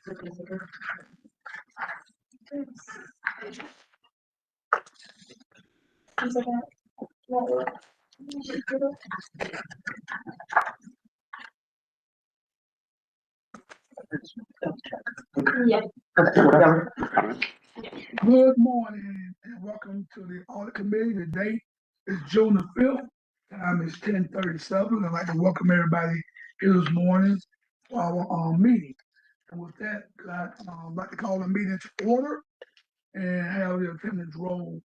Yeah. Good morning and welcome to the Audit Committee. The date is June the 5th. Time is 10:37. I'd like to welcome everybody here this morning for our meeting. And with that, I'd like to call the meeting to order and have the attendance roll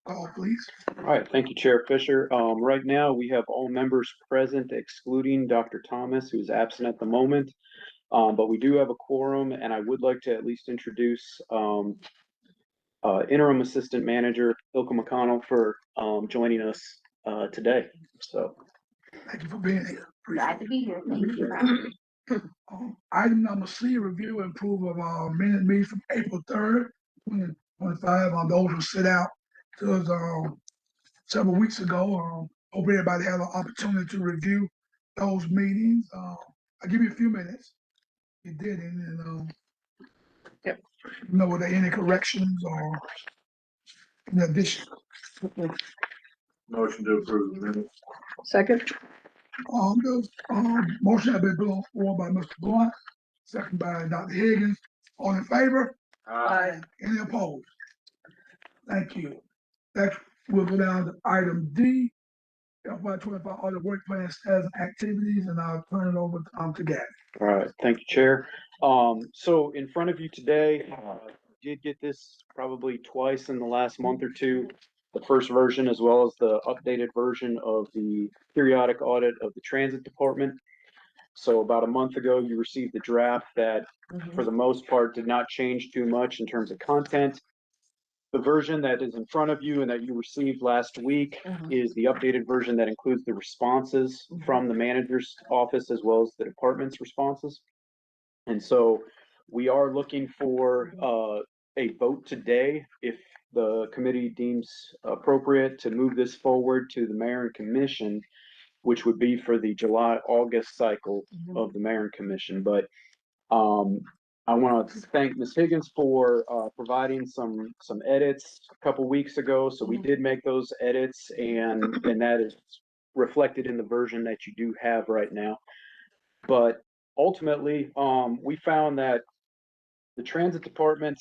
call, please. All right, thank you, Chair Fisher. Right now, we have all members present excluding Dr. Thomas, who is absent at the moment. But we do have a quorum, and I would like to at least introduce Interim Assistant Manager Ilka McConnell for joining us today. So, Thank you for being here. Glad to be here. Thank you. Item number C, review and approval of our minute meeting from April 3rd, 2025. Those who sit out to us several weeks ago. Hope everybody had an opportunity to review those meetings. I'll give you a few minutes. You did, and Yep. were there any corrections or in addition? Motion to approve the minutes. Second. The motion has been put on the floor by Mr. Blunt, second by Dr. Higgins. All in favor? Aye. Any opposed? Thank you. Next, we'll go down to item D, FY25 audit work plan status and activities, and I'll turn it over to Gabby. all right, thank you, Chair. So in front of you today, did get this probably twice in the last month or two. The first version as well as the updated version of the periodic audit of the transit department. So about a month ago, you received the draft that for the most part did not change too much in terms of content. The version that is in front of you and that you received last week is the updated version that includes the responses from the manager's office as well as the department's responses. And so we are looking for a vote today if the committee deems appropriate to move this forward to the mayor and commission, which would be for the July-August cycle of the mayor and commission. But I want to thank Ms. Higgins for providing some edits a couple weeks ago. So we did make those edits, and that is reflected in the version that you do have right now. But ultimately, we found that the transit department,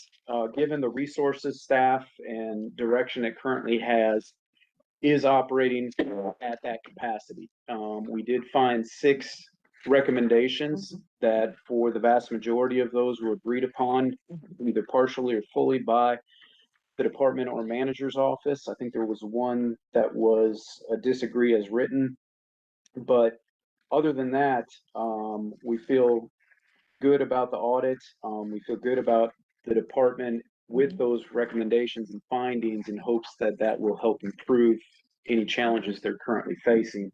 given the resources, staff, and direction it currently has, is operating at that capacity. We did find 6 recommendations that for the vast majority of those were agreed upon either partially or fully by the department or manager's office. I think there was one that was a disagree as written, but other than that, we feel good about the audit. We feel good about the department with those recommendations and findings in hopes that that will help improve any challenges they're currently facing.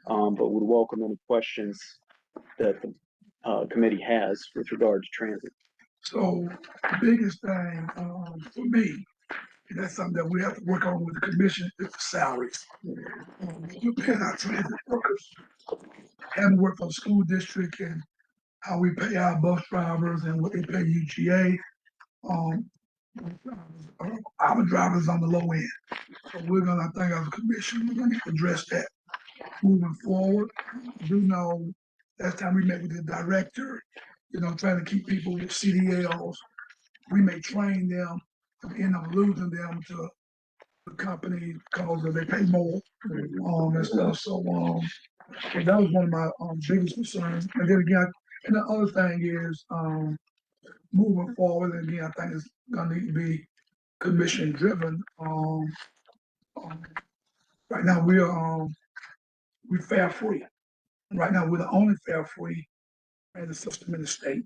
But would welcome any questions that the committee has with regard to transit. So the biggest thing for me, and that's something that we have to work on with the commission, is the salaries. You pay our transit workers, having worked for the school district and how we pay our bus drivers and what they pay UGA. Our drivers on the low end. So we're gonna, I think as a commission, we're gonna address that moving forward. I do know last time we met with the director, trying to keep people with CDLs. We may train them, and end up losing them to the company because they pay more and stuff. So that was one of my biggest concerns. And then again, and the other thing is moving forward, and again, I think it's gonna need to be commission driven. Right now we're fare free. Right now we're the only fare free in the system in the state.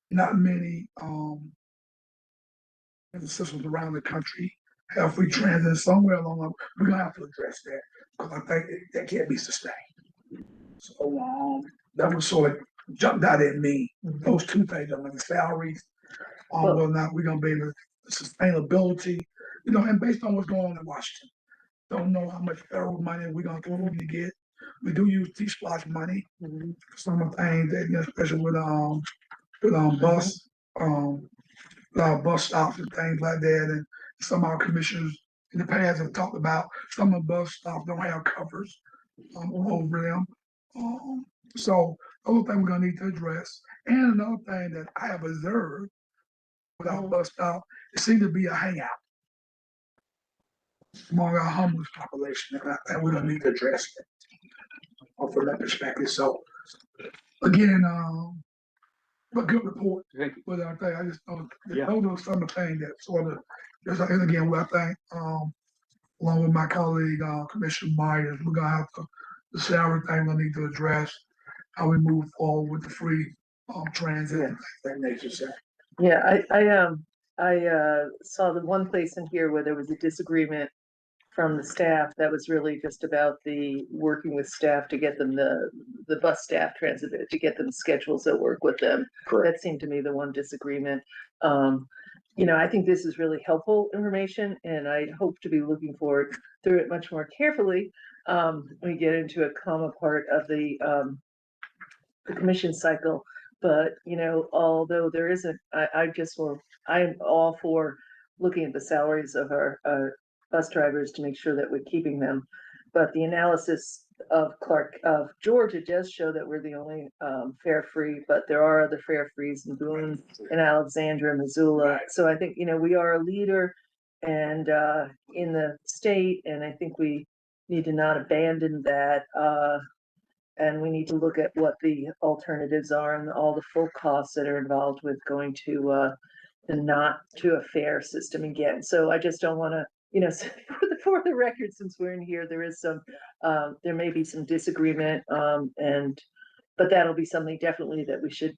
Not many in the systems around the country have free transit. Somewhere along the way, we're gonna have to address that because I think that can't be sustained. So that was sort of jumped out at me. Those 2 things, like the salaries, whether or not we're gonna be able to sustainability, and based on what's going on in Washington. Don't know how much federal money we're gonna continue to get. We do use T-Splotch money for some of the things that, especially with bus um, a lot of bus stops and things like that. And some of our commissioners in the past have talked about some of the bus stops don't have covers over them. So those things we're gonna need to address. And another thing that I have observed with our bus stop, it seems to be a hangout among our homeless population, and we're gonna need to address it from that perspective. So again, a good report. Thank you. But I think I just know that Yeah. those are some of the things that sort of, and again, what I think, along with my colleague, Commissioner Myers, we're gonna have to say everything we need to address, how we move forward with the free, transit and things of that nature. So, Yeah, I saw the one place in here where there was a disagreement from the staff that was really just about the working with staff to get them the bus staff transit, to get them schedules that work with them. Correct. That seemed to me the one disagreement. I think this is really helpful information, and I hope to be looking forward through it much more carefully. When we get into a comma part of the commission cycle. But, although there isn't, I'm all for looking at the salaries of our bus drivers to make sure that we're keeping them. But the analysis of Georgia does show that we're the only fare free, but there are other fare frees in Boone and Alexandria, Missoula. So I think, we are a leader and in the state, and I think we need to not abandon that. And we need to look at what the alternatives are and all the full costs that are involved with going to not to a fair system again. So I just don't want to, for the record, since we're in here, there is there may be some disagreement, but that'll be something definitely that we should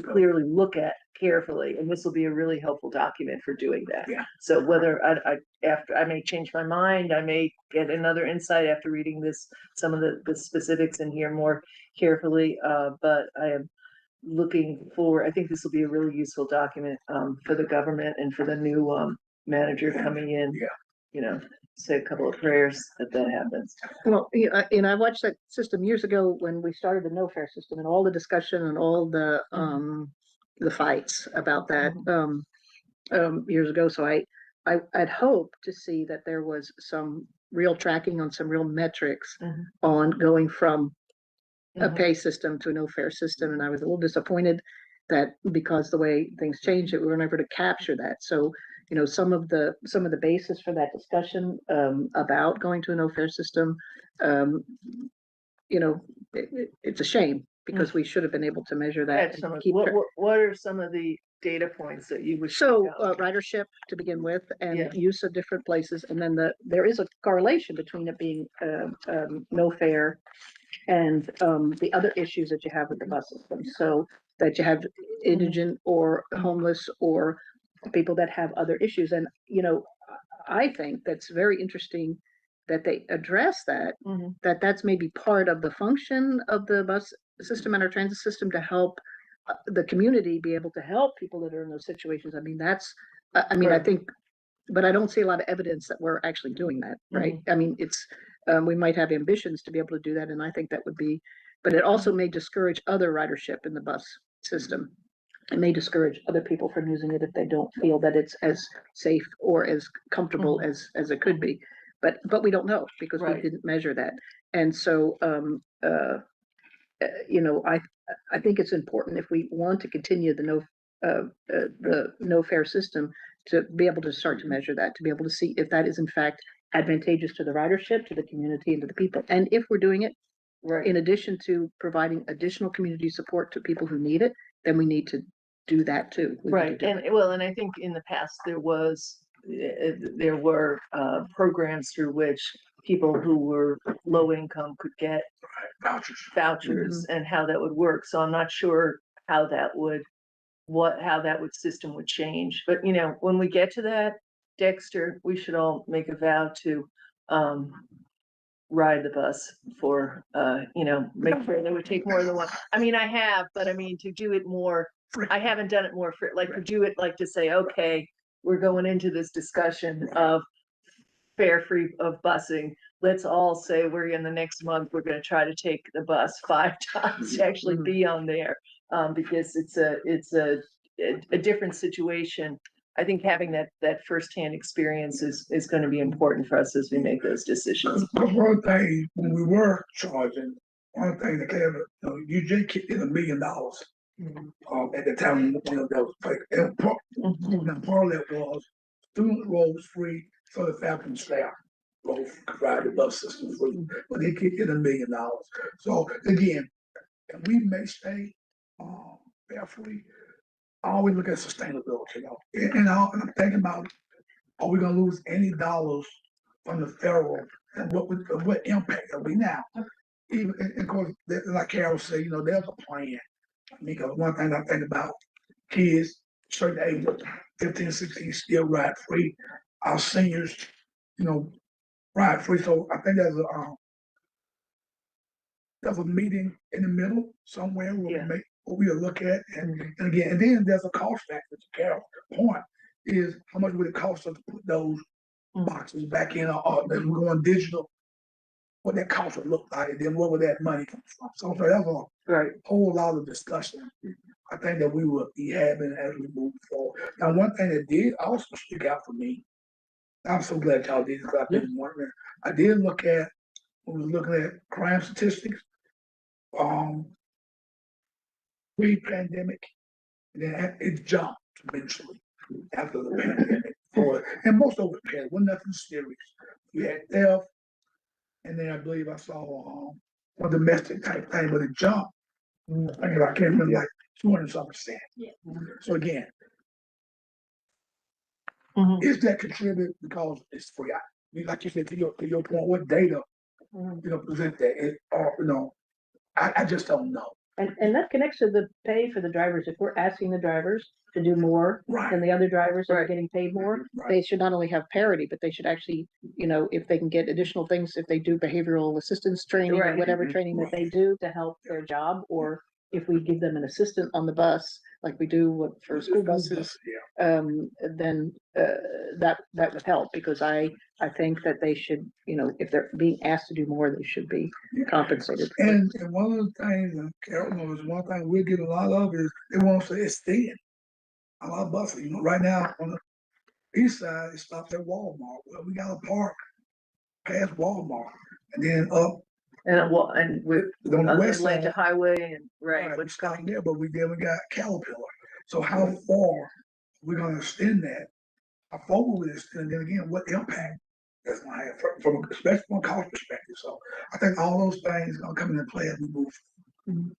clearly look at carefully, and this will be a really helpful document for doing that. Yeah. So whether after I may change my mind, I may get another insight after reading some of the specifics in here more carefully, but I am looking for, I think this will be a really useful document for the government and for the new manager coming in. Yeah. Say a couple of prayers that happens. Well, and I watched that system years ago when we started the no fare system and all the discussion and all the fights about that years ago. So I'd hope to see that there was some real tracking on some real metrics on going from a pay system to a no fare system. And I was a little disappointed that because the way things changed, that we weren't able to capture that. So, some of the basis for that discussion about going to a no fare system, it's a shame because we should have been able to measure that. And keep What are some of the data points that you would? So ridership to begin with, and use of different places, and then there is a correlation between it being no fare and the other issues that you have with the bus system. So that you have indigent or homeless or people that have other issues. And, I think that's very interesting that they address that, that's maybe part of the function of the bus system and our transit system to help the community be able to help people that are in those situations. I mean, I think, but I don't see a lot of evidence that we're actually doing that, right? I mean, it's, we might have ambitions to be able to do that, and I think that would be, but it also may discourage other ridership in the bus system. It may discourage other people from using it if they don't feel that it's as safe or as comfortable as it could be. But we don't know because we didn't measure that. And so, I think it's important if we want to continue the no fare system to be able to start to measure that, to be able to see if that is in fact advantageous to the ridership, to the community, and to the people. And if we're doing it, in addition to providing additional community support to people who need it, then we need to do that too. And I think in the past there were programs through which people who were low income could get vouchers and how that would work. So I'm not sure how that system would change. But when we get to that, Dexter, we should all make a vow to ride the bus for make sure that we take more than one. I mean, I have, but I mean to do it more. I haven't done it more for to do it to say, okay, we're going into this discussion of fare free of busing. Let's all say we're in the next month, we're going to try to take the bus 5 times to actually be on there, because it's a a different situation. I think having that firsthand experience is going to be important for us as we make those decisions. One thing, when we were charging, one thing that came, you just kicked in $1 million. At the time, that was like, and part of that was student roles free, so the faculty and staff roles could ride the bus system free, but they kicked in $1 million. So again, and we may stay fare free. I always look at sustainability, and I'm thinking about, are we gonna lose any dollars from the federal, and what impact are we now? Even, and of course, like Carol said, there's a plan. Because one thing I think about, kids certain age of 15, 16 still ride free. Our seniors, ride free. So I think there's a meeting in the middle somewhere where we'll look at, and again, and then there's a cost factor. To Carol's point, is how much would it cost us to put those boxes back in, or we're going digital? What that cost would look like, and then what would that money come from? So that's a whole lot of discussion I think that we will be having as we move forward. Now, one thing that did also stick out for me, I'm so glad y'all did, because I've been wondering. I did look at, when we was looking at crime statistics, pre-pandemic, and then it jumped tremendously after the pandemic. And most of it was nothing serious. We had theft, and then I believe I saw a domestic type thing, but it jumped. I can't remember, like 200-something%. Yeah. So again, is that contributed because it's free? Like you said, to your point, what data present that? I just don't know. And that connects to the pay for the drivers. If we're asking the drivers to do more than the other drivers that are getting paid more, they should not only have parity, but they should actually, if they can get additional things, if they do behavioral assistance training or whatever training that they do to help their job, or if we give them an assistant on the bus, like we do for school buses, then that would help, because I think that they should, if they're being asked to do more, they should be compensated. And one of the things, and Carol knows, one thing we get a lot of is they want to say it's thin. A lot of buses, right now on the east side, it stops at Walmart. Well, we got a park past Walmart, and then up. And with on the west Atlanta side, Highway and we stopped there, but we got Caterpillar. So how far we're gonna extend that? How far will we extend? And then again, what impact that's gonna have from especially from a cost perspective. So I think all those things are gonna come into play as we move forward.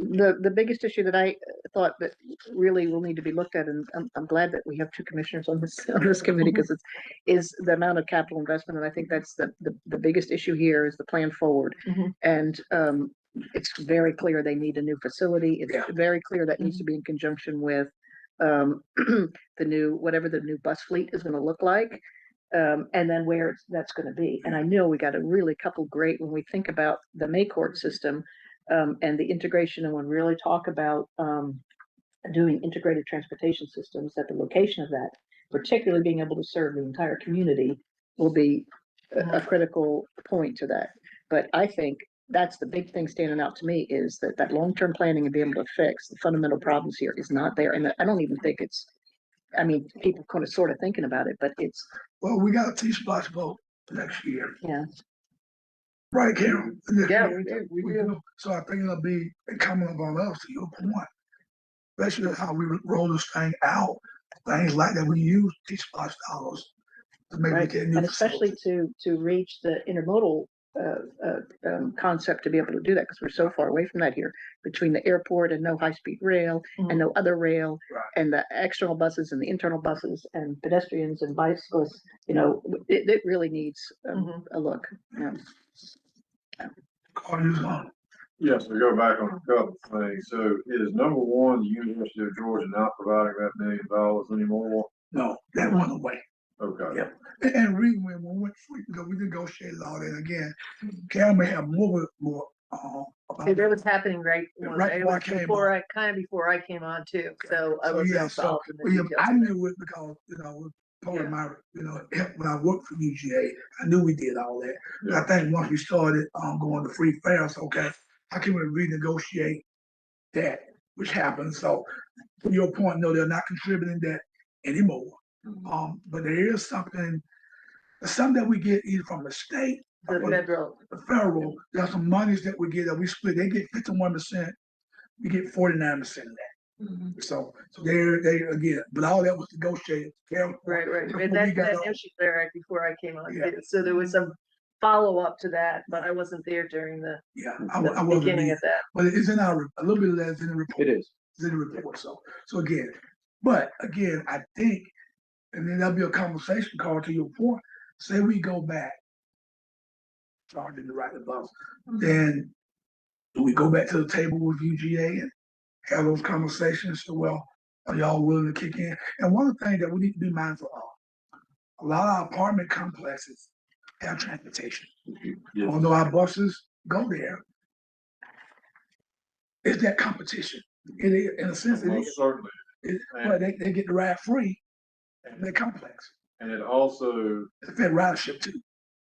The biggest issue that I thought that really will need to be looked at, and I'm glad that we have two commissioners on this committee, because is the amount of capital investment, and I think that's the biggest issue here is the plan forward. And it's very clear they need a new facility. It's very clear that needs to be in conjunction with the whatever the new bus fleet is going to look like. And then where that's going to be. And I know we got a really couple great, when we think about the Maycourt system, and the integration, and when we really talk about doing integrated transportation systems, at the location of that, particularly being able to serve the entire community, will be a critical point to that. But I think that's the big thing standing out to me, is that long-term planning and being able to fix the fundamental problems here is not there. And I don't even think it's, people kind of sort of thinking about it, but it's. Well, we got a T-Splot vote next year. Yeah. Right, Carol? Yeah, we do. So I think it'll be incumbent upon us, to your point, especially how we roll this thing out, things like that. We use T-Splot dollars to maybe get a new and especially facility. to reach the intermodal concept, to be able to do that, because we're so far away from that here, between the airport and no high-speed rail and no other rail, and the external buses and the internal buses and pedestrians and bicyclists. It really needs a look. Yes, we go back on a couple of things. So is number one, the University of Georgia not providing that $1 million anymore? No, that went away. Okay. Yeah. And reason when we went free, we negotiated all that again. Carol may have more about that was happening before I came on too. So I was involved in the details. I knew it because part of my when I worked for UGA, I knew we did all that. I think once we started going to free fares, okay, how can we renegotiate that which happens. So to your point, no, they're not contributing that anymore. But there is something that we get either from the state, The or federal, the federal. There's some monies that we get that we split. They get 51%. We get 49% of that. So they again, but all that was negotiated. right. Before And we that got on. issue there right before I came on. Yeah. So there was some follow-up to that, but I wasn't there during the Yeah, the I wasn't beginning either. of that. But it's in our, a little bit of that is in the report. It is. It's in the report. So again, but again, I think, and then there'll be a conversation call to your point. Say we go back, starting to write the bus, then do we go back to the table with UGA and have those conversations? So, well, are y'all willing to kick in? And one of the things that we need to be mindful of, a lot of our apartment complexes have transportation. Yes. Although our buses go there, it's that competition. It is, in a sense, it Most is. certainly. But they get the ride free in their complex. And it also, It's a fair ridership too.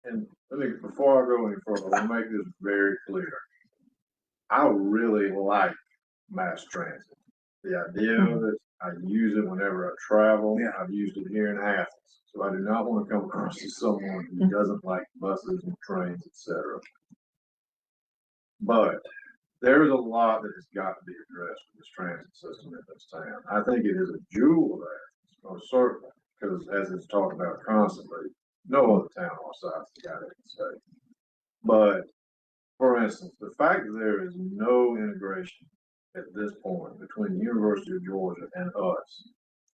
and let me, before I go any further, I want to make this very clear. I really like mass transit. The idea of it, I use it whenever I travel. Yeah. I've used it here in Athens. So I do not want to come across as someone who doesn't like buses and trains, etc. But there is a lot that has got to be addressed with this transit system in this town. I think it is a jewel of Athens, most certainly, because as it's talked about constantly, no other town our size has got it in the state. But for instance, the fact that there is no integration at this point between the University of Georgia and us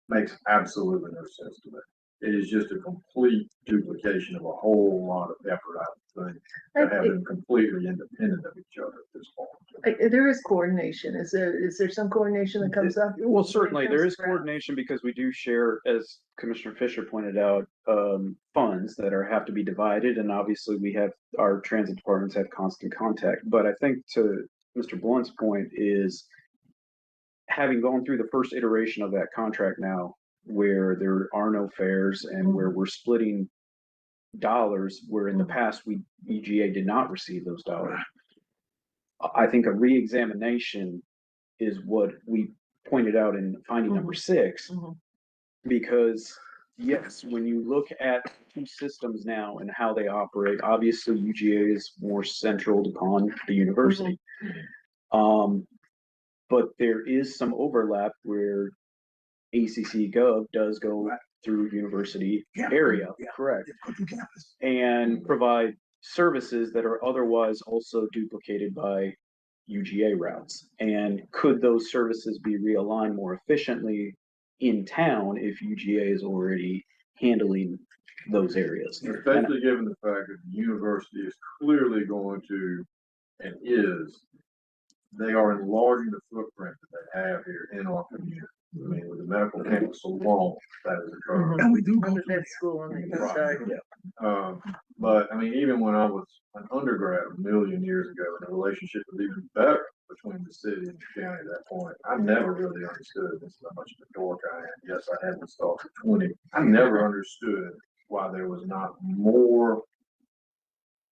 makes absolutely no sense to me. It is just a complete duplication of a whole lot of effort, I would think, to have them completely independent of each other at this point. There is coordination. Is there some coordination that comes up? Well, certainly when it there comes is around? coordination because we do share, as Commissioner Fisher pointed out, funds that have to be divided, and obviously we have our transit departments have constant contact. But I think to Mr. Blunt's point is having gone through the first iteration of that contract now, where there are no fares and where we're splitting dollars, where in the past EGA did not receive those dollars. I think a re-examination is what we pointed out in finding number 6, because yes, when you look at two systems now and how they operate, obviously UGA is more central upon the university. But there is some overlap where ACC Gov does go through university area, correct, and provide services that are otherwise also duplicated by UGA routes. And could those services be realigned more efficiently in town if UGA is already handling those areas? Especially given the fact that the university is clearly going to, and they are enlarging the footprint that they have here in our community. I mean, with the medical campus alone, that is occurring. And we do go Under through that school on the east Right. side. But I mean, even when I was an undergrad a million years ago, the relationship was even better between the city and the county at that point. I never really understood this, how much of a dork I am. Yes, I had installed for 20. I never understood why there was not more,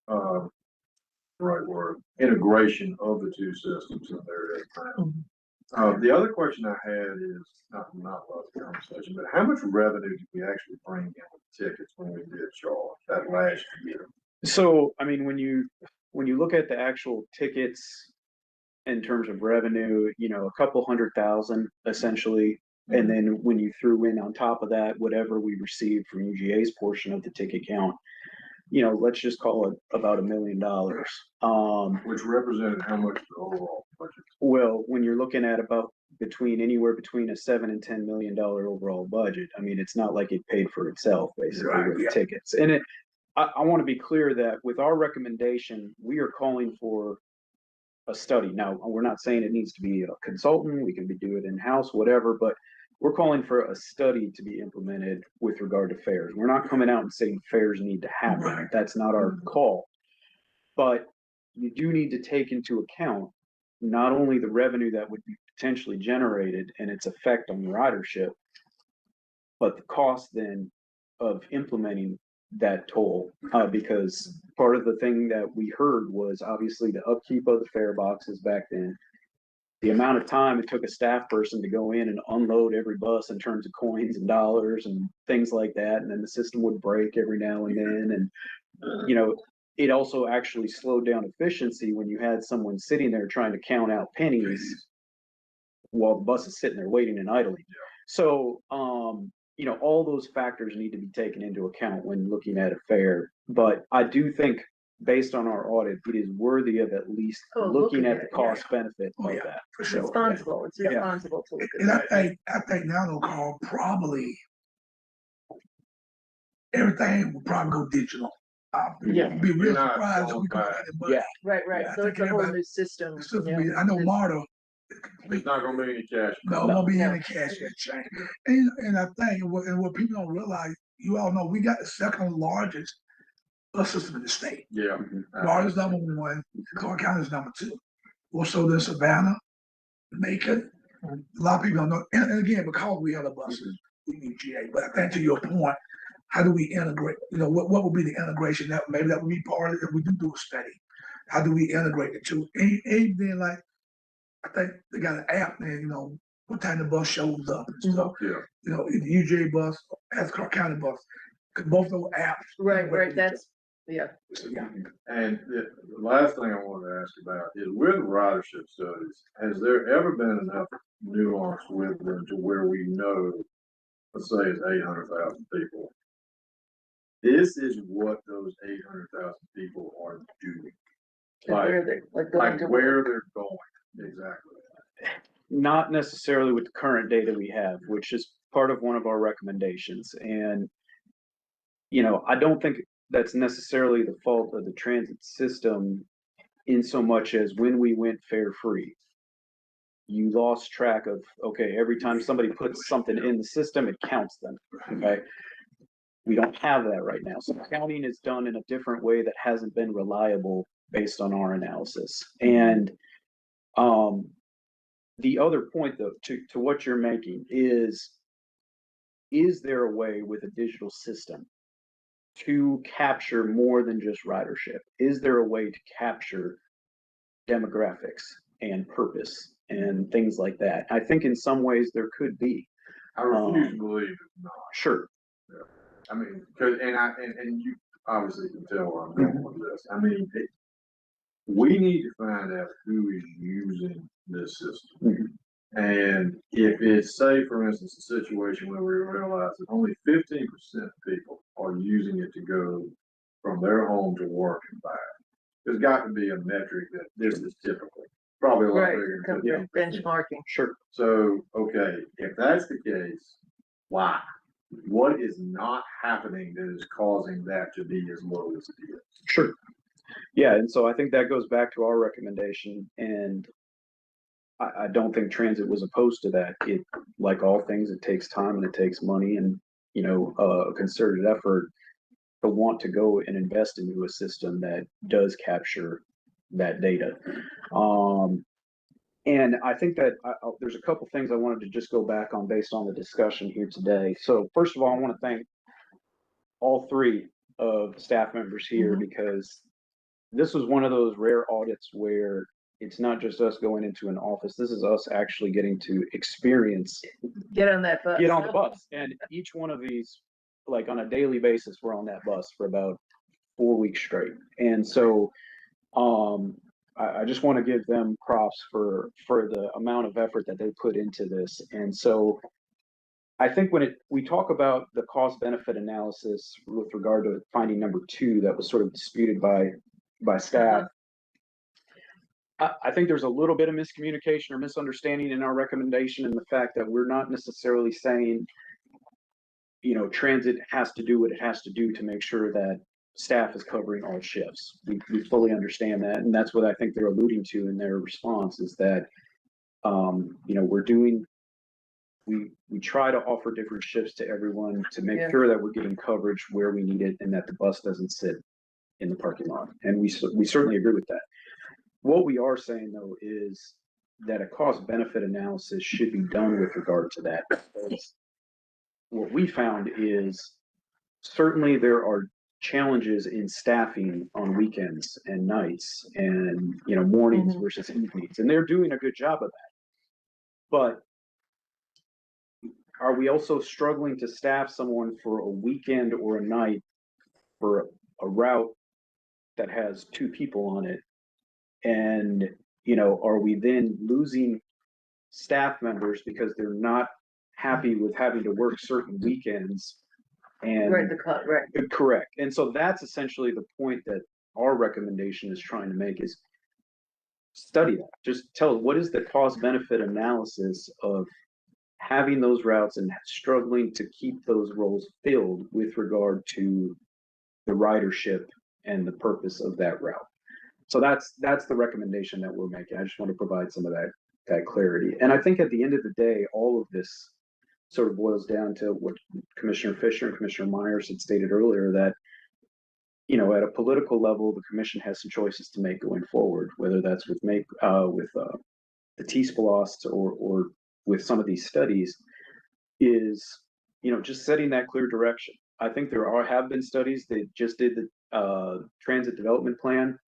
right word, integration of the two systems than there is now. The other question I had is not about the conversation, but how much revenue did we actually bring in with tickets when we did charge that last year? So, I mean, when you look at the actual tickets in terms of revenue, a couple 100,000 essentially. And then when you threw in on top of that, whatever we received from UGA's portion of the ticket count, let's just call it about $1 million. Which represented how much of the overall budget? Well, when you're looking at about anywhere between a $7 and $10 million overall budget, I mean, it's not like it paid for itself basically with the tickets. And I want to be clear that with our recommendation, we are calling for a study. Now, we're not saying it needs to be a consultant. We can do it in-house, whatever, but we're calling for a study to be implemented with regard to fares. We're not coming out and saying fares need to happen. That's not our call. But you do need to take into account not only the revenue that would be potentially generated and its effect on ridership, but the cost then of implementing that toll, because part of the thing that we heard was obviously the upkeep of the fare boxes back then, the amount of time it took a staff person to go in and unload every bus in terms of coins and dollars and things like that. And then the system would break every now and then. And, you know, it also actually slowed down efficiency when you had someone sitting there trying to count out pennies while the bus is sitting there waiting and idling. So, you know, all those factors need to be taken into account when looking at a fare. But I do think, based on our audit, it is worthy of at least looking at the cost benefit of that. For It's sure. responsible, it's Yeah. responsible to look And at that. I think now they'll call probably everything will probably go digital. Yeah. Be real You're not surprised if going we can back. find it, but Right, I so it's think a whole everybody- new system. it's still yeah. gonna be, I know It's- MARTA. There's not gonna be any cash. No, it won't be No. any cash in change. And I think, and what people don't realize, you all know, we got the second largest bus system in the state. Yeah. Florida is number one, Clarke County is number two. Also, there's Savannah, Macon. A lot of people don't know. And again, because we have the buses, we need GA. But I think to your point, how do we integrate? You know, what would be the integration? That maybe that would be part of it if we do a study. How do we integrate the two? And then, like, I think they got an app, and you know, what time the bus shows up and stuff. Yeah. You know, either UJ bus or Athens-Clarke County bus. 'Cause both those apps. Right, that's, yeah. And the last thing I wanted to ask about is with ridership studies, has there ever been enough nuance with them to where we know, let's say it's 800,000 people. This is what those 800,000 people are doing. Like where they, like going to Where they're going, exactly. Not necessarily with the current data we have, which is part of one of our recommendations. And, you know, I don't think that's necessarily the fault of the transit system in so much as when we went fare free, you lost track of, okay, every time somebody puts something in the system, it counts them, okay? We don't have that right now. So counting is done in a different way that hasn't been reliable based on our analysis. And, the other point, though, to what you're making is there a way with a digital system to capture more than just ridership? Is there a way to capture demographics and purpose and things like that? I think in some ways there could be. I refuse to believe it's not. Sure. I mean, cause, and you obviously can tell where I'm going with this. I mean, we need to find out who is using this system. And if it's, say, for instance, a situation where we realize that only 15% of people are using it to go from their home to work and back, there's got to be a metric that this is typical. Probably a lot Right, bigger come than from 15%. benchmarking. Sure. So, okay, if that's the case, why? What is not happening that is causing that to be as low as it is? Sure. Yeah, and so I think that goes back to our recommendation, and I don't think transit was opposed to that. It, like all things, it takes time and it takes money and, you know, a concerted effort to want to go and invest into a system that does capture that data. And I think that there's a couple things I wanted to just go back on based on the discussion here today. So first of all, I want to thank all three of the staff members here because this was one of those rare audits where it's not just us going into an office. This is us actually getting to experience, Get on that bus. get on the bus. And each one of these, like on a daily basis, we're on that bus for about 4 weeks straight. And so, I just want to give them props for the amount of effort that they put into this. And so I think when we talk about the cost benefit analysis with regard to finding number 2 that was sort of disputed by staff, I think there's a little bit of miscommunication or misunderstanding in our recommendation, and the fact that we're not necessarily saying, you know, transit has to do what it has to do to make sure that staff is covering all shifts. We fully understand that, and that's what I think they're alluding to in their response is that, you know, we try to offer different shifts to everyone to make sure that we're getting coverage where we need it and that the bus doesn't sit in the parking lot. And we certainly agree with that. What we are saying, though, is that a cost benefit analysis should be done with regard to that. Because what we found is certainly there are challenges in staffing on weekends and nights and, you know, mornings versus evenings, and they're doing a good job of that. But are we also struggling to staff someone for a weekend or a night for a route that has 2 people on it? And, are we then losing staff members because they're not happy with having to work certain weekends? And Right, right. correct. And so that's essentially the point that our recommendation is trying to make is study that. Just tell what is the cost benefit analysis of having those routes and struggling to keep those roles filled with regard to the ridership and the purpose of that route. So that's the recommendation that we're making. I just want to provide some of that clarity. And I think at the end of the day, all of this sort of boils down to what Commissioner Fisher and Commissioner Myers had stated earlier, that at a political level, the commission has some choices to make going forward, whether that's with the T-SPLOST or with some of these studies, is just setting that clear direction. I think there have been studies that just did the transit development plan,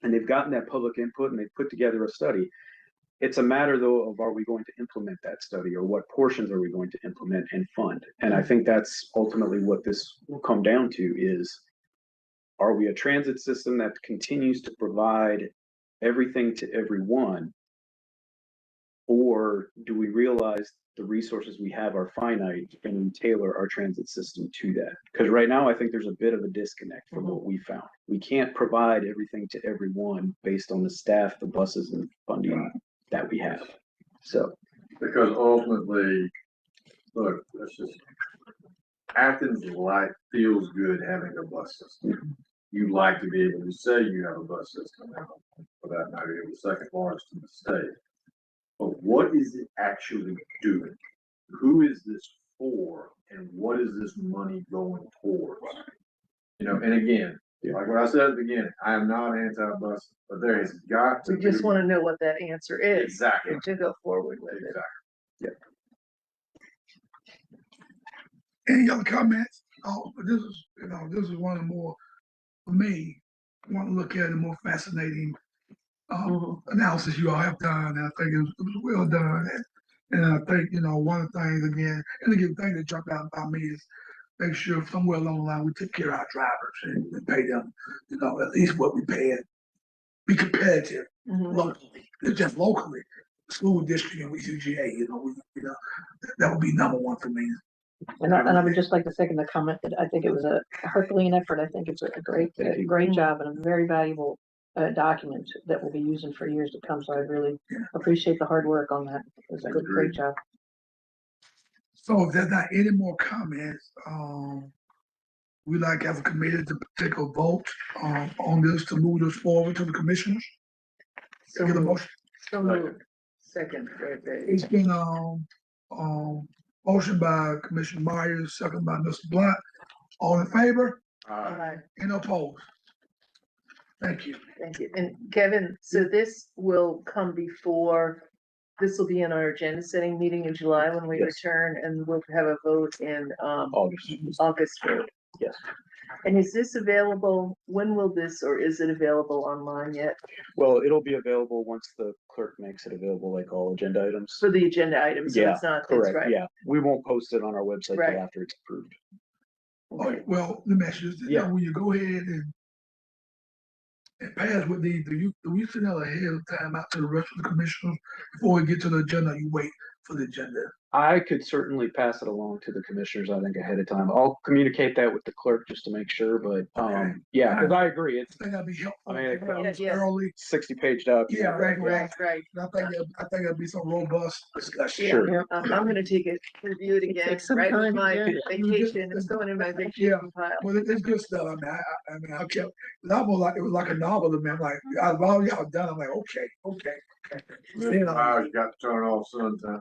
and they've gotten that public input and they've put together a study. It's a matter, though, of are we going to implement that study, or what portions are we going to implement and fund? And I think that's ultimately what this will come down to is, are we a transit system that continues to provide everything to everyone? Or do we realize the resources we have are finite and we tailor our transit system to that? Because right now, I think there's a bit of a disconnect from what we found. We can't provide everything to everyone based on the staff, the buses, and funding that we have. So, because ultimately, look, Athens feels good having a bus system. You like to be able to say you have a bus system now, for that matter, you're the second largest in the state. But what is it actually doing? Who is this for? And what is this money going towards? And again, like what I said at the beginning, I am not anti-bus, but there has got to We be. just want to know what that answer is. Exactly. To go forward with it. Exactly. Any other comments? This is one of the more, for me, I want to look at the more fascinating analysis you all have done. And I think it was well done. And I think, one of the things, again, and the thing that jumped out about me is make sure somewhere along the line we take care of our drivers and pay them, at least what we pay it. Be competitive locally, just locally. School district and UGA, that would be number one for me. And I would just like to second the comment that I think it was a Herculean effort. I think it's a great job and a very valuable document that we'll be using for years to come. So I really appreciate the hard work on that. It was a great job. So if there's not any more comments, we like as a committee to take a vote on this to move this forward to the commissioners. So Get a motion. So moved. Second. It's been motion by Commissioner Myers, second by Mr. Blunt. All in favor? Any opposed? Thank you. Thank you. And Kevin, so this will come before, this will be in our agenda setting meeting in July when we return, and we'll have a vote in August 3rd. Yes. And is this available, when will this, or is it available online yet? Well, it'll be available once the clerk makes it available, like all agenda items. For the agenda items, so it's not, correct. that's right. Yeah, we won't post it on our website Right. until after it's approved. Okay. Well, let me ask you this. When you go ahead and pass with these, do we send out ahead of time out to the rest of the commissioners before we get to the agenda? You wait for the agenda. I could certainly pass it along to the commissioners, I think, ahead of time. I'll communicate that with the clerk just to make sure, but yeah, because I agree. I think that'd be helpful. I mean, early. 60-page document. Yeah, right. Right. I think there'll be some robust discussion. Sure. Yeah. I'm gonna take it, review it again, Takes some right with time, my yeah. vacation, it's going in my vacation pile. Well, it's good stuff. I mean, I kept it almost like it was like a novel to me. I'm like, out of all y'all done, I'm like, okay. I've got to turn off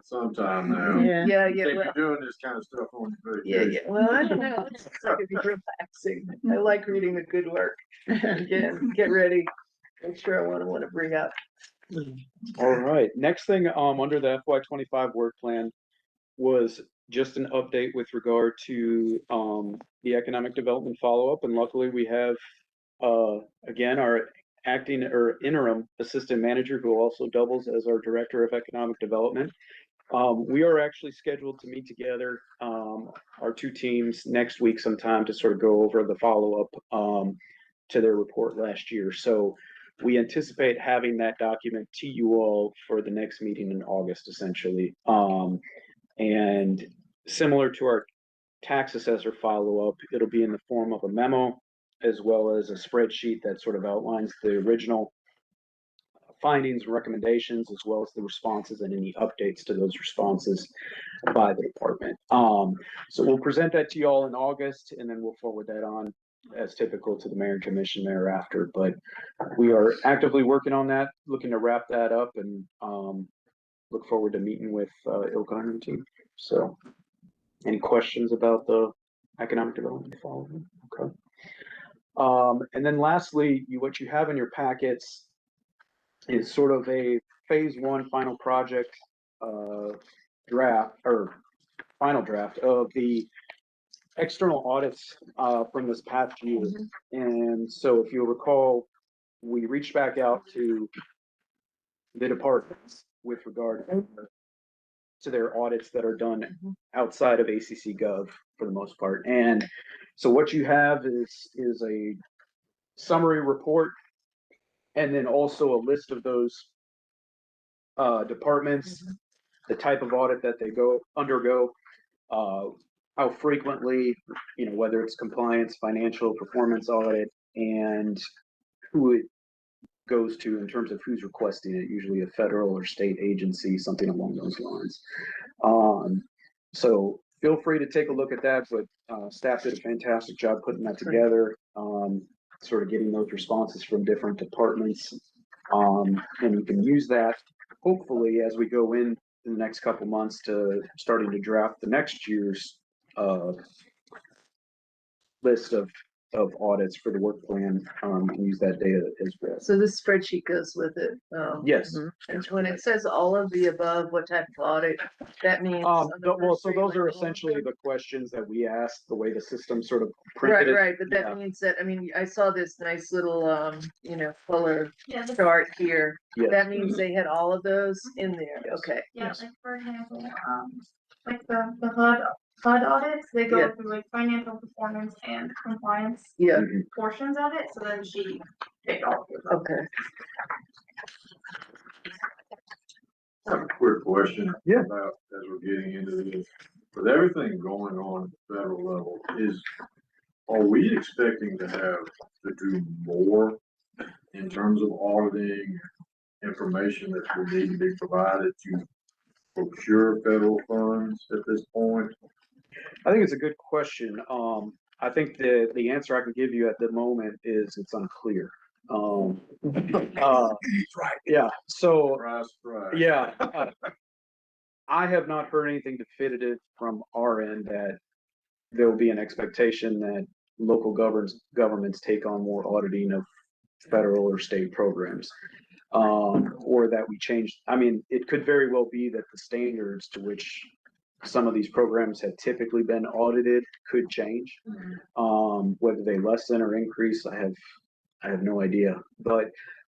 sometime now. Yeah. Can't Well, be doing this kind of stuff on your yeah, vacation. well, I don't know, it's like it'd be relaxing. I like reading the good work. Again, get ready, make sure I want to bring up. All right, next thing, under the FY25 work plan was just an update with regard to, the economic development follow-up, and luckily we have, again, our acting or interim assistant manager who also doubles as our director of economic development. We are actually scheduled to meet together, our two teams next week sometime to sort of go over the follow-up to their report last year. So we anticipate having that document to you all for the next meeting in August, essentially. And similar to our tax assessor follow-up, it'll be in the form of a memo as well as a spreadsheet that sort of outlines the original findings and recommendations, as well as the responses and any updates to those responses by the department. So we'll present that to you all in August, and then we'll forward that on as typical to the mayor and commission thereafter. But we are actively working on that, looking to wrap that up, and look forward to meeting with Ilka and her team. So any questions about the economic development following? Okay. And then lastly, what you have in your packets is sort of a phase one final project draft or final draft of the external audits from this past year. And so if you'll recall, we reached back out to the departments with regard to their audits that are done outside of ACC Gov for the most part. And so what you have is a summary report, and then also a list of those departments, the type of audit that they undergo, how frequently, whether it's compliance, financial performance audit, and who it goes to in terms of who's requesting it, usually a federal or state agency, something along those lines. So feel free to take a look at that, but staff did a fantastic job putting that together, sort of getting those responses from different departments. And you can use that hopefully as we go in the next couple months to starting to draft the next year's list of audits for the work plan, and use that data as well. So this spreadsheet goes with it. Yes. And when it says all of the above, what type of audit, that means. Well, so those are essentially the questions that we asked, the way the system sort of printed it. Right, but that means that, I mean, I saw this nice little, color chart here. Yes. That means they had all of those in there, Yes. okay. Yeah, Yes. like for example, like the HUD audits, they Yeah. go through like financial performance and compliance Yeah, Mhm. portions of it, so then she picked all of them. okay. I have a quick question. Yeah. About, as we're getting into this, with everything going on at the federal level, are we expecting to have to do more in terms of auditing information that will need to be provided to procure federal funds at this point? I think it's a good question. I think the answer I can give you at the moment is it's unclear. He's right. Yeah. So Surprise, surprise. yeah, I have not heard anything definitive from our end that there will be an expectation that local governments take on more auditing of federal or state programs, or that we change. I mean, it could very well be that the standards to which some of these programs have typically been audited could change. Whether they lessen or increase, I have no idea. But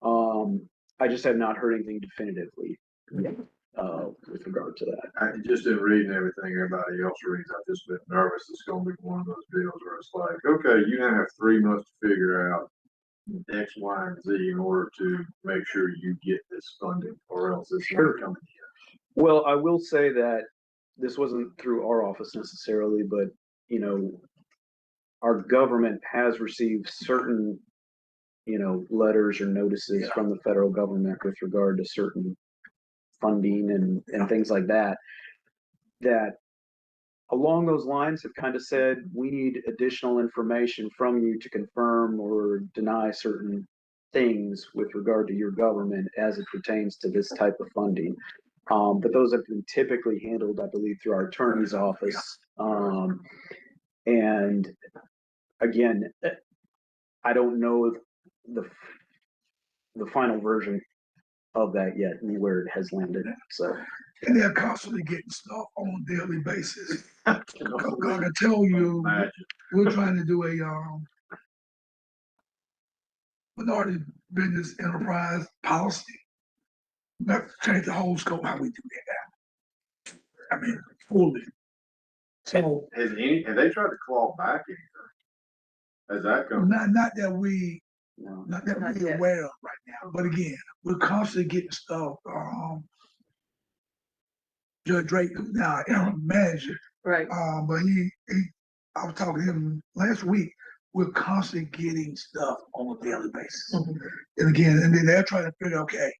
I just have not heard anything definitively with regard to that. I just in reading everything everybody else reads, I've just been nervous it's gonna be one of those deals where it's like, okay, you now have 3 months to figure out X, Y, and Z in order to make sure you get this funding, or else it's not coming in. Well, I will say that this wasn't through our office necessarily, but our government has received certain, letters or notices from the federal government with regard to certain funding and things like that, that along those lines have kind of said, we need additional information from you to confirm or deny certain things with regard to your government as it pertains to this type of funding. But those have been typically handled, I believe, through our attorney's office. And again, I don't know the final version of that yet and where it has landed. So, And they're constantly getting stuff on a daily basis. I can tell you, we're trying to do minority business enterprise policy. We have to change the whole scope how we do that. I mean, fully. So Have they tried to claw back anything? Has that come? not that we No. not that Not we're yet. aware of right now, but again, we're constantly getting stuff. Judge Drake, who's now our interim manager, Right. but I was talking to him last week. We're constantly getting stuff on a daily basis. And again, and then they're trying to figure, okay,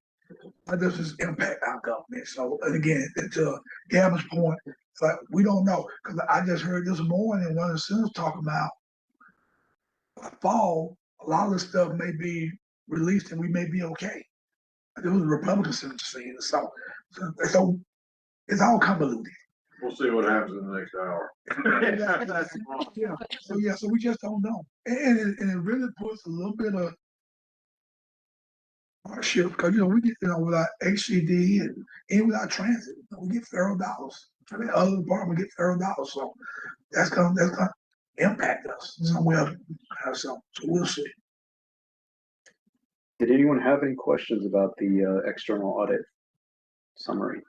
how does this impact our government? So, and again, to Gavin's point, it's like, we don't know. Because I just heard this morning one of the senators talking about fall, a lot of this stuff may be released and we may be okay. There was a Republican senator saying it. So it's all convoluted. We'll see what happens in the next hour. So we just don't know. And it really puts a little bit of hardship because, we get, with our HCD and with our transit, we get federal dollars. I mean, other departments get federal dollars. So that's gonna impact us somewhere. So we'll see. Did anyone have any questions about the external audit summary?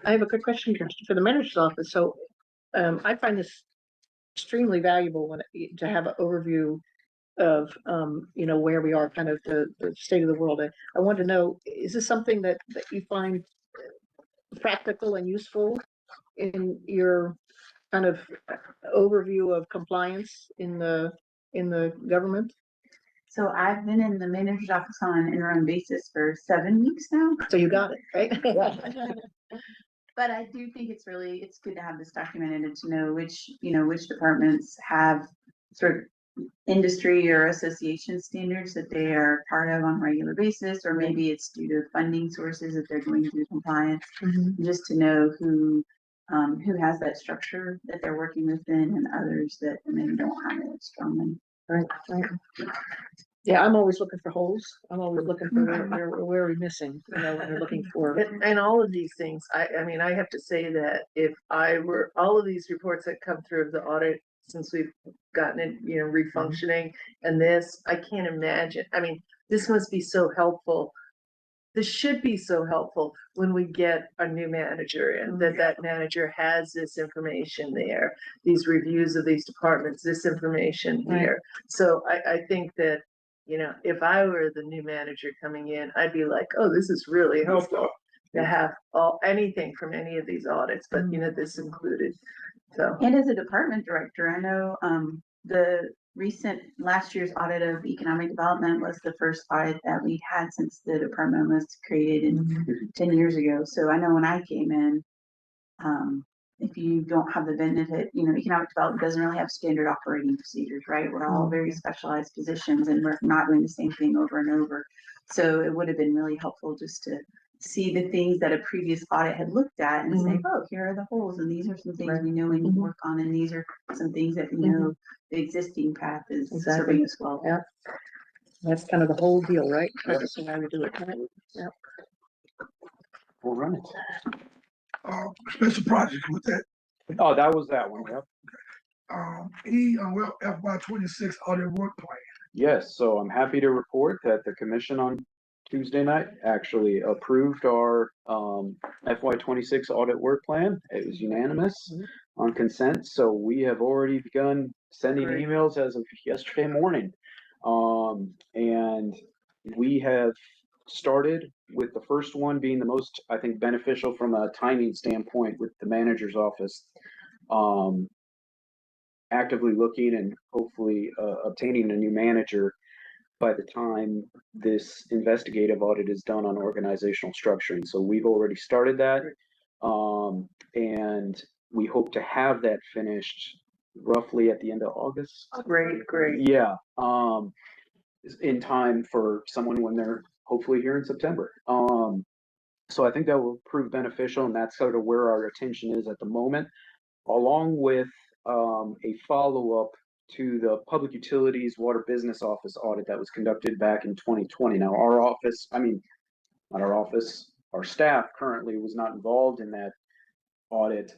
I have a quick question for the manager's office. So, I find this extremely valuable to have an overview of, where we are, kind of the state of the world. I want to know, is this something that you find practical and useful in your kind of overview of compliance in the government? So I've been in the manager's office on an interim basis for 7 weeks now. So you got it, right? But I do think it's good to have this documented and to know which departments have sort of industry or association standards that they are part of on a regular basis, or maybe it's due to funding sources that they're going through compliance. Just to know who has that structure that they're working within and others that maybe don't have it strongly. Right. Yeah, I'm always looking for holes. I'm always looking for where we're missing, when we're looking for. And all of these things, I mean, I have to say that if I were, all of these reports that come through of the audit, since we've gotten it, refunctioning, and this, I can't imagine, I mean, this must be so helpful. This should be so helpful when we get a new manager and that manager has this information there, these reviews of these departments, this information here. So I think that, if I were the new manager coming in, I'd be like, oh, this is really helpful to have anything from any of these audits, but this included. So. And as a department director, I know the recent last year's audit of economic development was the first audit that we had since the department was created 10 years ago. So I know when I came in, if you don't have the benefit, economic development doesn't really have standard operating procedures, right? We're all very specialized positions and we're not doing the same thing over and over. So it would have been really helpful just to see the things that a previous audit had looked at and say, oh, here are the holes, and these are some things we know we need to work on, and these are some things that we know the existing path is serving us well. Yeah. That's kind of the whole deal, right? That's how we do it. Yeah. We'll run it. Special projects with that. Oh, that was that one. Yep. FY26 audit work plan. Yes, so I'm happy to report that the commission on Tuesday night actually approved our FY26 audit work plan. It was unanimous on consent, so we have already begun sending emails as of yesterday morning. And we have started with the first one being the most, I think, beneficial from a timing standpoint with the manager's office. Actively looking and hopefully obtaining a new manager by the time this investigative audit is done on organizational structuring. So we've already started that, and we hope to have that finished roughly at the end of August. Great. Yeah, in time for someone when they're hopefully here in September. So I think that will prove beneficial, and that's sort of where our attention is at the moment, along with a follow-up to the Public Utilities Water Business Office audit that was conducted back in 2020. Now, our staff currently was not involved in that audit.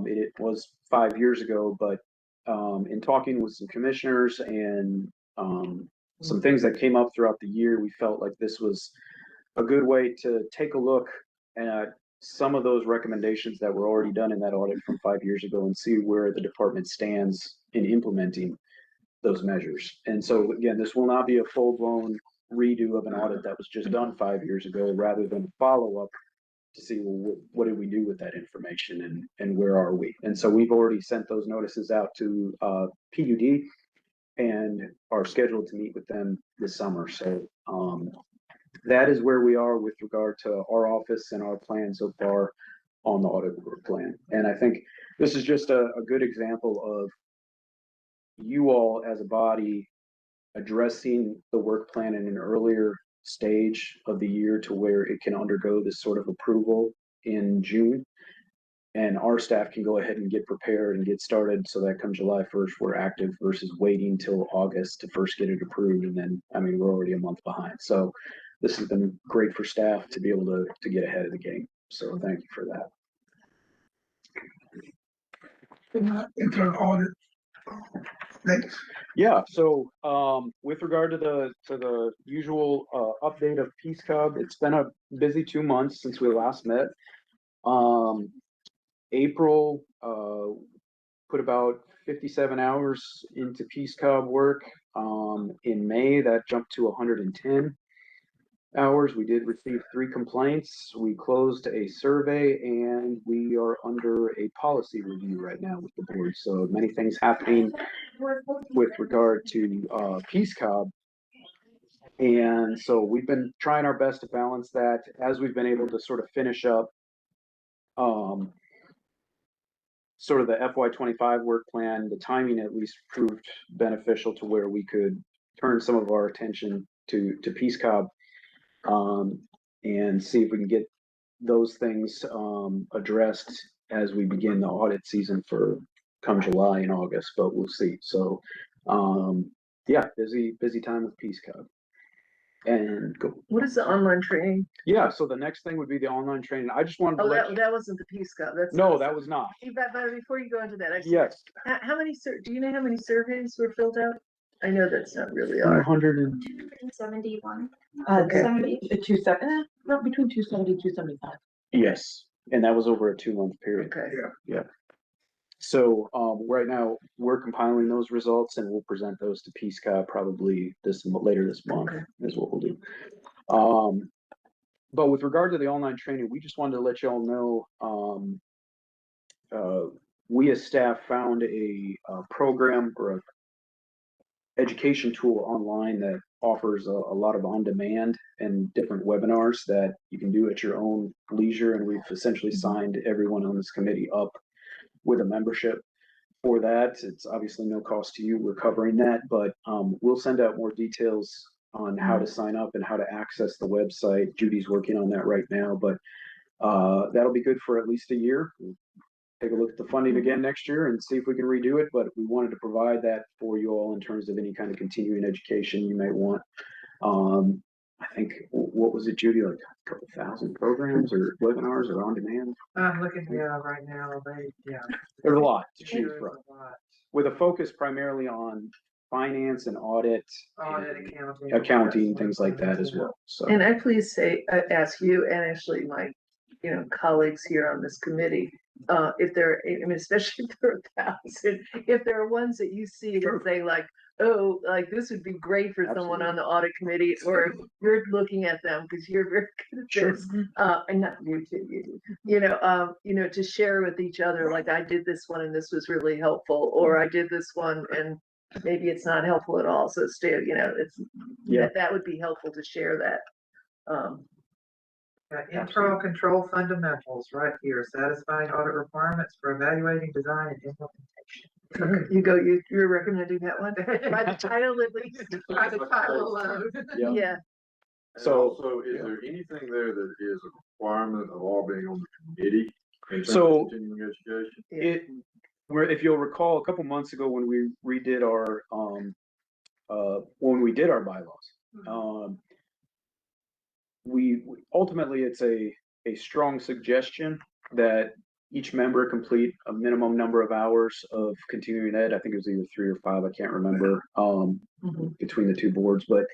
It was 5 years ago, but in talking with some commissioners and some things that came up throughout the year. We felt like this was a good way to take a look at some of those recommendations that were already done in that audit from 5 years ago and see where the department stands in implementing those measures. And so again, this will not be a full-blown redo of an audit that was just done 5 years ago, rather than a follow-up to see, well, what did we do with that information and where are we? And so we've already sent those notices out to PUD and are scheduled to meet with them this summer. So that is where we are with regard to our office and our plan so far on the audit work plan. And I think this is just a good example of you all as a body addressing the work plan in an earlier stage of the year to where it can undergo this sort of approval in June. And our staff can go ahead and get prepared and get started so that come July 1st, we're active versus waiting till August to first get it approved. And then, I mean, we're already a month behind. So this has been great for staff to be able to get ahead of the game. So thank you for that. Internal audit. Thanks. Yeah, so with regard to the usual update of Peace Cub, it's been a busy 2 months since we last met. April put about 57 hours into Peace Cub work. In May, that jumped to 110 hours. We did receive 3 complaints. We closed a survey, and we are under a policy review right now with the board. So many things happening with regard to Peace Cub. And so we've been trying our best to balance that as we've been able to sort of finish up sort of the FY25 work plan. The timing at least proved beneficial to where we could turn some of our attention to Peace Cub and see if we can get those things addressed as we begin the audit season for come July and August, but we'll see. So yeah, busy time with Peace Cub. And go. What is the online training? Yeah, so the next thing would be the online training. I just wanted to that wasn't the Peace Cub. That's no, that was not. But before you go into that, Yes. How many do you know how many surveys were filled out? I know that's not really our 271. Okay. 70. 270, no, between 270 and 275. Yes, and that was over a 2-month period. Okay. Yeah. So right now we're compiling those results and we'll present those to Peace Cub probably later this month. Okay. Is what we'll do. But with regard to the online training, we just wanted to let y'all know we as staff found a program or a education tool online that offers a lot of on-demand and different webinars that you can do at your own leisure. And we've essentially signed everyone on this committee up with a membership for that. It's obviously no cost to you. We're covering that, but we'll send out more details on how to sign up and how to access the website. Judy's working on that right now, but that'll be good for at least a year. We'll take a look at the funding again next year and see if we can redo it, but we wanted to provide that for you all in terms of any kind of continuing education you might want. I think, what was it, Judy, like a couple thousand programs or webinars or on demand? I'm looking right now. There's a lot to choose from, with a focus primarily on finance and audit, accounting, things like that as well. So, And I please ask you and actually my, colleagues here on this committee, if there, I mean, especially if there are 1,000, if there are ones that you see that say like, oh, like this would be great for someone on the audit committee, or you're looking at them because you're very good at this, and not you too, to share with each other, like I did this one and this was really helpful, or I did this one and maybe it's not helpful at all. So still, it's that would be helpful to share that. Internal control fundamentals right here, satisfying audit requirements for evaluating design and implementation. Okay. You're recommending that one by the title at least. By the title alone. Yeah. So also, is there anything there that is a requirement of all being on the committee in terms So, of continuing education? If you'll recall, a couple months ago when we redid our bylaws, we ultimately, it's a strong suggestion that each member complete a minimum number of hours of continuing ed. I think it was either 3 or 5. I can't remember, between the two boards, but,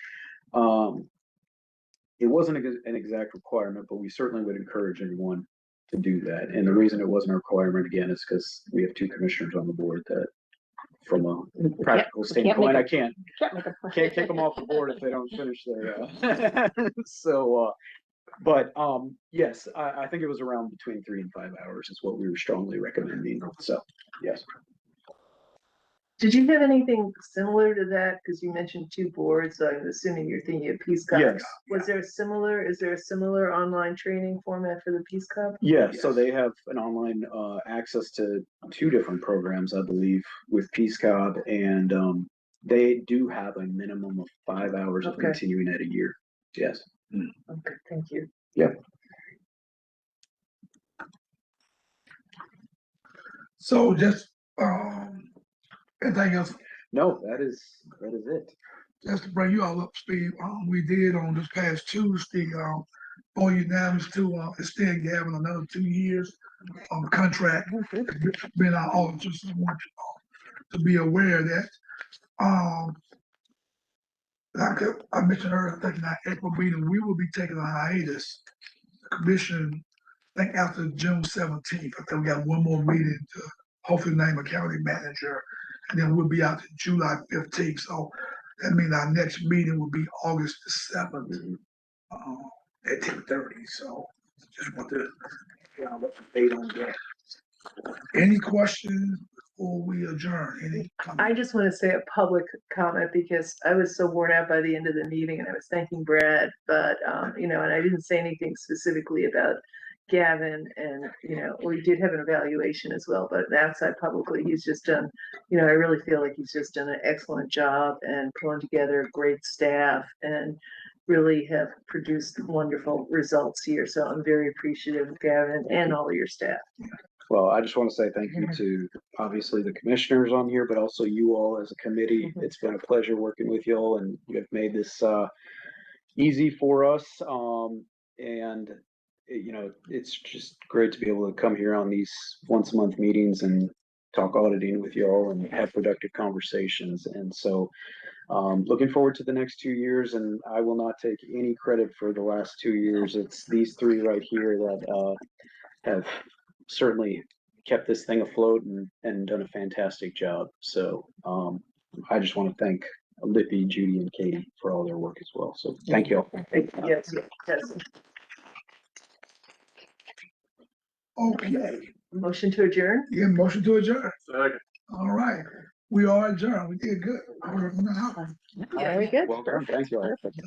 it wasn't an exact requirement, but we certainly would encourage everyone to do that. And the reason it wasn't a requirement, again, is because we have 2 commissioners on the board that, from a practical standpoint, I can't kick them off the board if they don't finish their, so, but, yes, I think it was around between 3 and 5 hours is what we were strongly recommending, so, yes. Did you have anything similar to that? Because you mentioned 2 boards, so I'm assuming you're thinking of Peace Cup. Yes. Is there a similar online training format for the Peace Cup? Yeah, so they have an online access to 2 different programs, I believe, with Peace Cobb, and they do have a minimum of 5 hours of continuing ed a year. Yes. Okay, thank you. Yeah. So just, anything else, No, that is it. just to bring you all up to speed, we did on this past Tuesday, vote unanimous to, extend Gavin another 2 years on the contract. Been our auditors, I want you to be aware of that. Like I mentioned earlier, I think in our April meeting, we will be taking a hiatus. The commission, I think after June 17th, I think we got one more meeting to hopefully name a county manager, and then we'll be out to July 15th. So that means our next meeting will be August the 7th, at 10:30. So just want to, update on that. Any questions before we adjourn? Any comments? I just want to say a public comment because I was so worn out by the end of the meeting and I was thanking Brad, but, and I didn't say anything specifically about Gavin and, we did have an evaluation as well, but outside publicly, he's just done, I really feel like he's just done an excellent job and pulling together a great staff and really have produced wonderful results here. So I'm very appreciative of Gavin and all of your staff. Well, I just want to say thank you to obviously the commissioners on here, but also you all as a committee. It's been a pleasure working with you all, and you have made this easy for us. And it's just great to be able to come here on these once a month meetings and talk auditing with you all and have productive conversations. And so looking forward to the next 2 years, and I will not take any credit for the last 2 years. It's these 3 right here that have certainly kept this thing afloat and done a fantastic job. So I just want to thank Lippy, Judy, and Katie for all their work as well. So thank you all. Yes. Okay, Motion to adjourn? yeah, motion to adjourn. Second. All right, we are adjourned. We did good. Very good. Well done. Thank you all. Perfect.